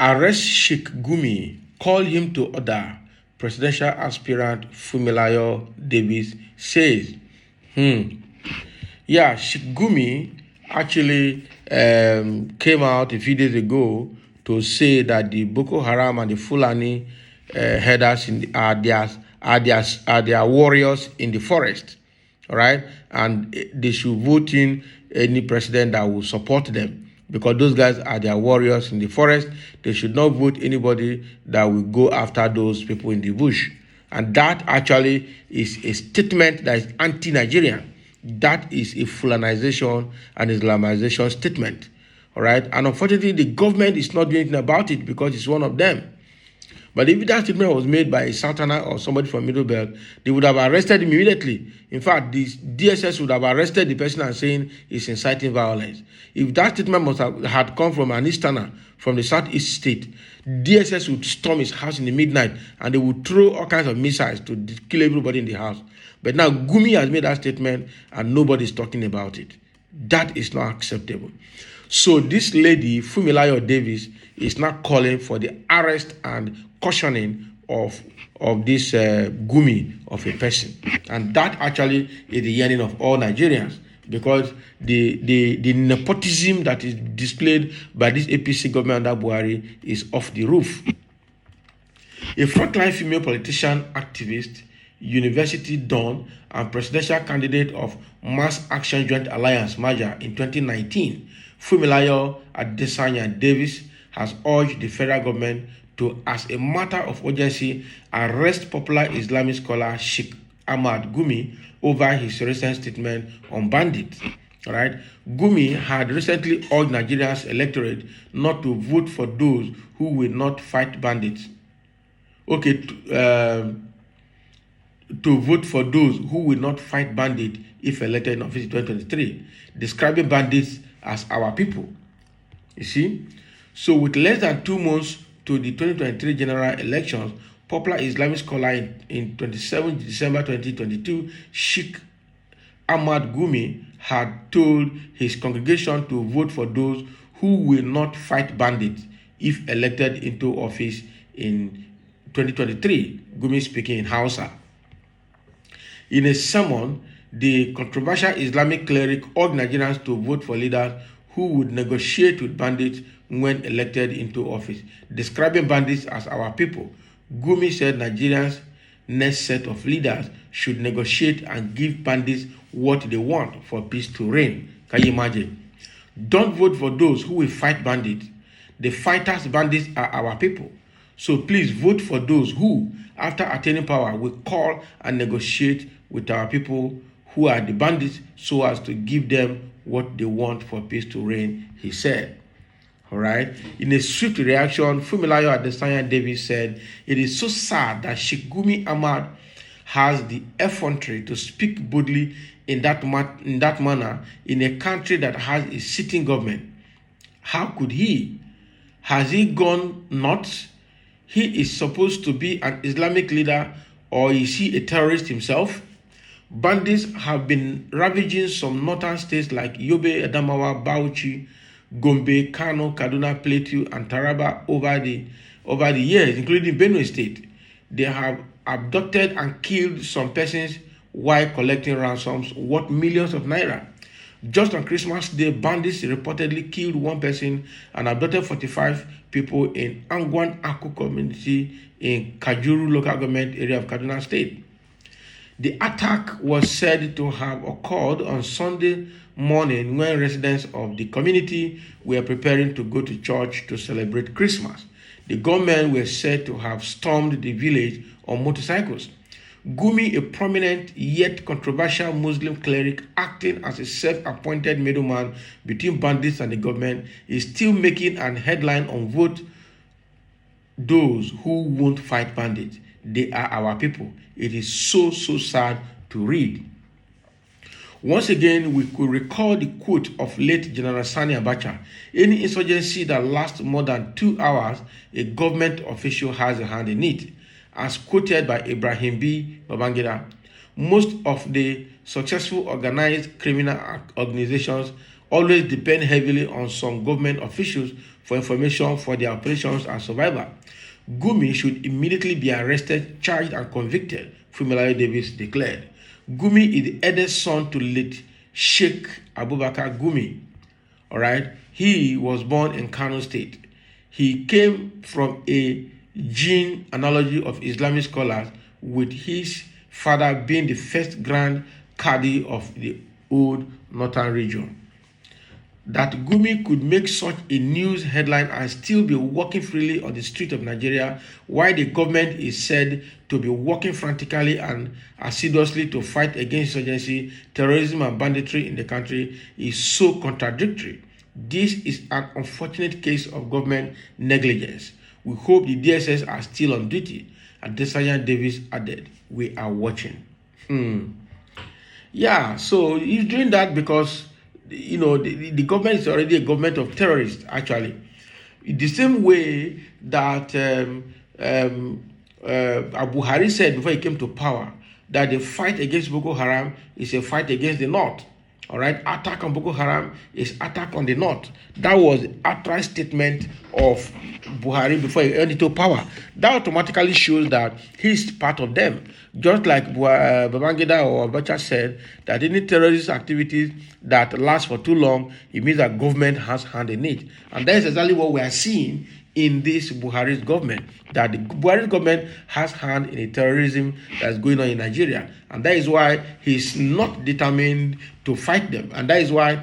Arrest Sheikh Gumi, call him to order, presidential aspirant Fumilayo Davis says. Yeah, Sheikh Gumi actually came out a few days ago to say that the Boko Haram and the Fulani headers are their warriors in the forest, all right, and they should vote in any president that will support them because those guys are their warriors in the forest. They should not vote anybody that will go after those people in the bush, and that actually is a statement that is anti-Nigerian. That is a Fulanization and Islamization statement, all right? And unfortunately, the government is not doing anything about it because it's one of them. But if that statement was made by a Southerner or somebody from Middle Belt, they would have arrested him immediately. In fact, the DSS would have arrested the person and saying he's inciting violence. If that statement had come from an Easterner from the Southeast state, DSS would storm his house in the midnight and they would throw all kinds of missiles to kill everybody in the house. But now Gumi has made that statement and nobody's talking about it. That is not acceptable. So this lady, Fumilayo Davis, is now calling for the arrest and cautioning of this Gumi of a person. And that actually is the yearning of all Nigerians, because the nepotism that is displayed by this APC government under Buhari is off the roof. A frontline female politician, activist, university don, and presidential candidate of Mass Action Joint Alliance (MAJA) in 2019, Fumilayo Adesanya Davis has urged the federal government to, as a matter of urgency, arrest popular Islamic scholar Sheikh Ahmad Gumi over his recent statement on bandits. All right, Gumi had recently urged Nigeria's electorate not to vote for those who will not fight bandits. Okay, to vote for those who will not fight bandits if elected in office in 2023, describing bandits as our people. You see? So with less than 2 months to the 2023 general elections, popular Islamic scholar in 27 December 2022, Sheikh Ahmad Gumi had told his congregation to vote for those who will not fight bandits if elected into office in 2023. Gumi speaking in Hausa. In a sermon, the controversial Islamic cleric urged Nigerians to vote for leaders who would negotiate with bandits when elected into office. Describing bandits as our people, Gumi said Nigerians' next set of leaders should negotiate and give bandits what they want for peace to reign. Can you imagine? Don't vote for those who will fight bandits. The fighters bandits are our people. So please vote for those who, after attaining power, will call and negotiate with our people who are the bandits so as to give them what they want for peace to reign, he said. All right. In a swift reaction, Fumilayo Adesanya Davis said, "It is so sad that Sheikh Gumi Ahmad has the effrontery to speak boldly in that manner in a country that has a sitting government. How could he? Has he gone nuts? He is supposed to be an Islamic leader, or is he a terrorist himself? Bandits have been ravaging some northern states like Yobe, Adamawa, Bauchi, Gombe, Kano, Kaduna, Plateau, and Taraba over the years, including Benue State. They have abducted and killed some persons while collecting ransoms worth millions of naira. Just on Christmas Day, bandits reportedly killed one person and abducted 45 people in Angwan Aku community in Kajuru local government area of Kaduna State. The attack was said to have occurred on Sunday morning when residents of the community were preparing to go to church to celebrate Christmas. The gunmen were said to have stormed the village on motorcycles. Gumi, a prominent yet controversial Muslim cleric acting as a self-appointed middleman between bandits and the government, is still making an headline on vote those who won't fight bandits. They are our people. It is so sad to read. Once again, we could recall the quote of late General Sani Abacha: "Any insurgency that lasts more than 2 hours, a government official has a hand in it." As quoted by Ibrahim B. Babangida, most of the successful organized criminal organizations always depend heavily on some government officials for information for their operations and survival. Gumi should immediately be arrested, charged, and convicted, Fumilayo Davis declared. Gumi is the eldest son to late Sheikh Abubakar Gumi. All right, he was born in Kano State. He came from a gene analogy of Islamic scholars, with his father being the first Grand Qadi of the old northern region. That Gumi could make such a news headline and still be walking freely on the street of Nigeria while the government is said to be working frantically and assiduously to fight against insurgency, terrorism, and banditry in the country is so contradictory. This is an unfortunate case of government negligence. We hope the DSS are still on duty. And Desanya Davis added, "We are watching." Yeah, so he's doing that because the government is already a government of terrorists, actually. The same way that Buhari said before he came to power, that the fight against Boko Haram is a fight against the North. All right, attack on Boko Haram is attack on the North. That was the outright statement of Buhari before he earned into power. That automatically shows that he's part of them. Just like Babangida or Abacha said, that any terrorist activities that last for too long, it means that government has hand in it. And that is exactly what we are seeing in this Buhari's government, that the Buhari's government has hand in the terrorism that's going on in Nigeria. And that is why he's not determined to fight them. And that is why,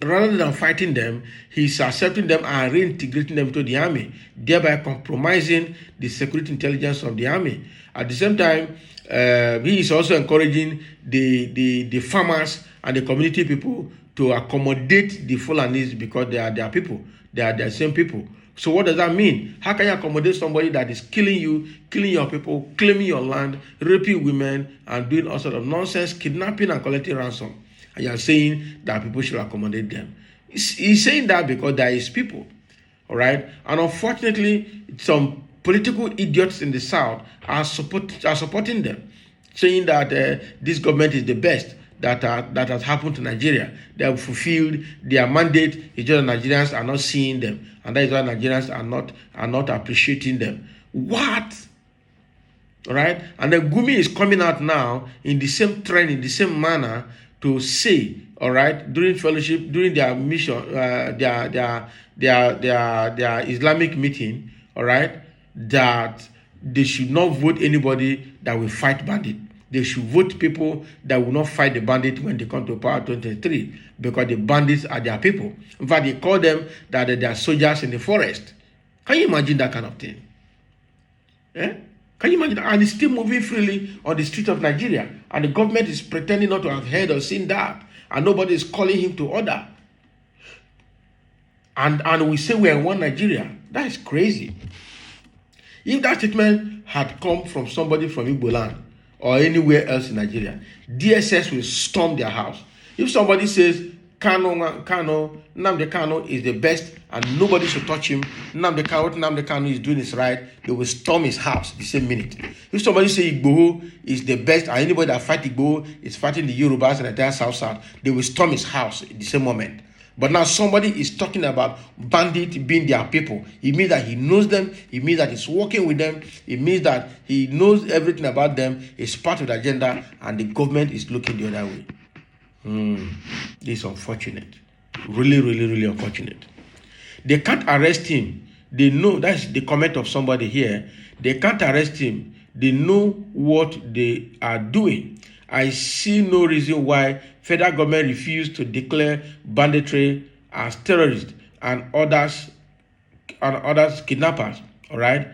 rather than fighting them, he's accepting them and reintegrating them to the army, thereby compromising the security intelligence of the army. At the same time, he is also encouraging the farmers and the community people to accommodate the Fulanis because they are their people. They are the same people. So what does that mean? How can you accommodate somebody that is killing you, killing your people, claiming your land, raping women, and doing all sort of nonsense, kidnapping and collecting ransom? And you are saying that people should accommodate them. He's saying that because there is people, all right? And unfortunately, some political idiots in the South are supporting them, saying that this government is the best that has happened to Nigeria. They have fulfilled their mandate. It's just that Nigerians are not seeing them, and that is why Nigerians are not appreciating them. What? All right? And then Gumi is coming out now in the same trend, in the same manner, to say, all right, during fellowship, during their mission, their Islamic meeting, all right, that they should not vote anybody that will fight bandit. They should vote people that will not fight the bandit when they come to power 2023, because the bandits are their people. In fact, they call them that they are soldiers in the forest. Can you imagine that kind of thing? Eh? Can you imagine? And it's still moving freely on the street of Nigeria. And the government is pretending not to have heard or seen that. And nobody is calling him to order. And we say we are in one Nigeria. That is crazy. If that statement had come from somebody from Igbo land or anywhere else in Nigeria, DSS will storm their house. If somebody says Nnamdi Kanu is the best and nobody should touch him, what Nnamdi Kanu is doing is right, they will storm his house the same minute. If somebody says Igboho is the best and anybody that fights Igboho is fighting the Yorubas and the entire South, they will storm his house at the same moment. But now somebody is talking about bandit being their people. It means that he knows them. It means that he's working with them. It means that he knows everything about them. It's part of the agenda, and the government is looking the other way. This is unfortunate. Really, really, really unfortunate. They can't arrest him. They know, that's the comment of somebody here. They can't arrest him. They know what they are doing. I see no reason why federal government refused to declare banditry as terrorists and others kidnappers. All right,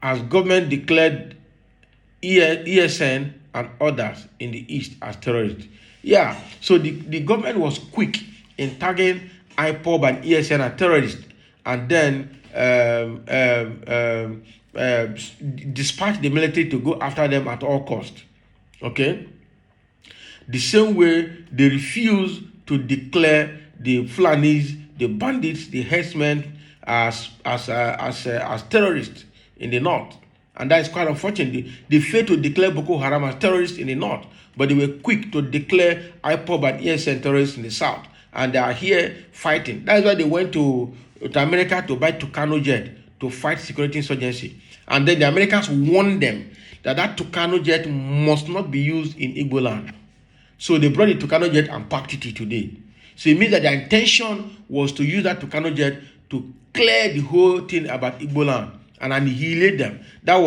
as government declared ESN and others in the east as terrorists. Yeah, so the government was quick in tagging IPOB and ESN as terrorists, and then dispatched the military to go after them at all costs. Okay, the same way they refuse to declare the Fulanis, the bandits, the herdsmen as terrorists in the north, and that is quite unfortunate. They failed to declare Boko Haram as terrorists in the north, but they were quick to declare IPOB and ESN terrorists in the south, and they are here fighting. That is why they went to America to buy Tucano jet to fight security insurgency. And then the Americans warned them that Tucano jet must not be used in Igbo land. So they brought the Tucano jet and packed it today. So it means that their intention was to use that Tucano jet to clear the whole thing about Igbo land and annihilate them. That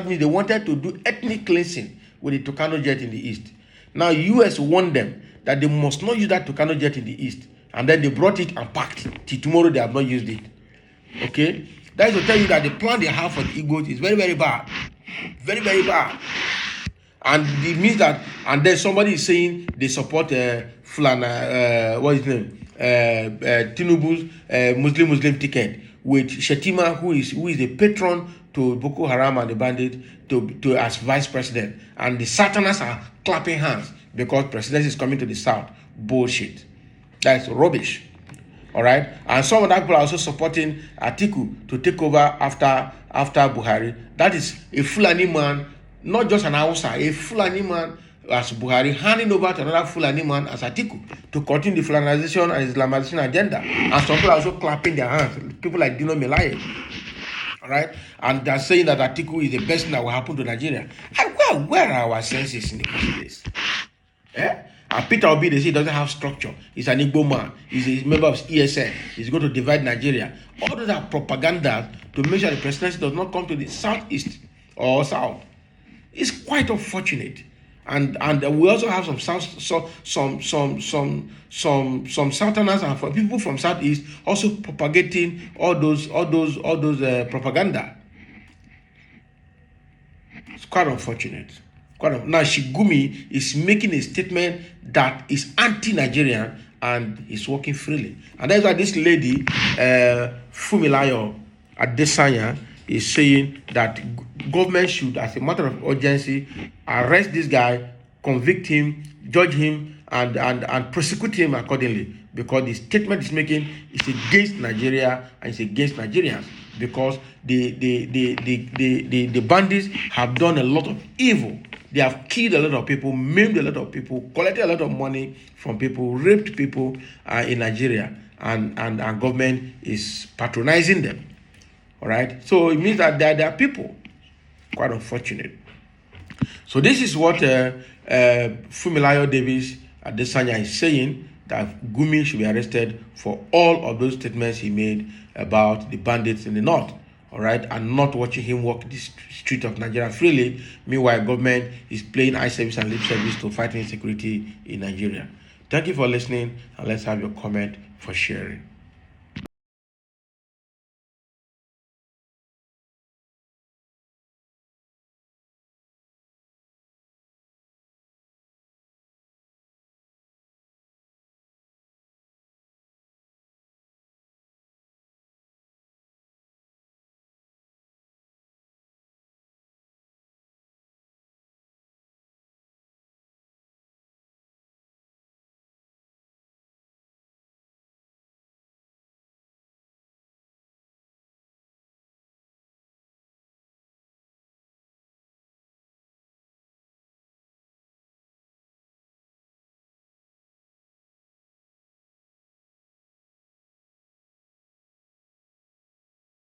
means they wanted to do ethnic cleansing with the Tucano jet in the east. Now US warned them that they must not use that Tucano jet in the east. And then they brought it and packed it. Till tomorrow they have not used it. Okay? That is to tell you that the plan they have for the Igbos is very, very bad. Very, very bad. And it means that, and then somebody is saying they support Fulana, what is his name? Tinubu's Muslim ticket with Shetima, who is a patron to Boko Haram and the bandit, to as vice president. And the Satanas are clapping hands because presidency is coming to the south. Bullshit. That's rubbish. All right, and some of that people are also supporting Atiku to take over after Buhari. That is a Fulani man, not just an Hausa, a Fulani man as Buhari handing over to another Fulani man as Atiku to continue the Fulanization and Islamization agenda. And some people are also clapping their hands. People like Dino Melaye. All right, and they're saying that Atiku is the best thing that will happen to Nigeria. Where are our senses in the first place? Eh? And Peter Obi, they say, doesn't have structure. He's an Igbo man. He's a member of ESN. He's going to divide Nigeria. All those are propaganda to make sure the presidency does not come to the southeast or south. It's quite unfortunate. And we also have some southerners and people from southeast also propagating all those propaganda. It's quite unfortunate. Now, Gumi is making a statement that is anti-Nigerian and is working freely. And that's why this lady, Fumilayo Adesanya, is saying that government should, as a matter of urgency, arrest this guy, convict him, judge him, and prosecute him accordingly. Because the statement he's making is against Nigeria and it's against Nigerians. Because the bandits have done a lot of evil. They have killed a lot of people, maimed a lot of people, collected a lot of money from people, raped people in Nigeria, and government is patronizing them. All right, so it means that there are people. Quite unfortunate. So this is what Fumilayo Davis Adesanya is saying, that Gumi should be arrested for all of those statements he made about the bandits in the north. All right, and not watching him walk the street of Nigeria freely. Meanwhile, government is playing eye service and lip service to fighting insecurity in Nigeria. Thank you for listening, and let's have your comment for sharing.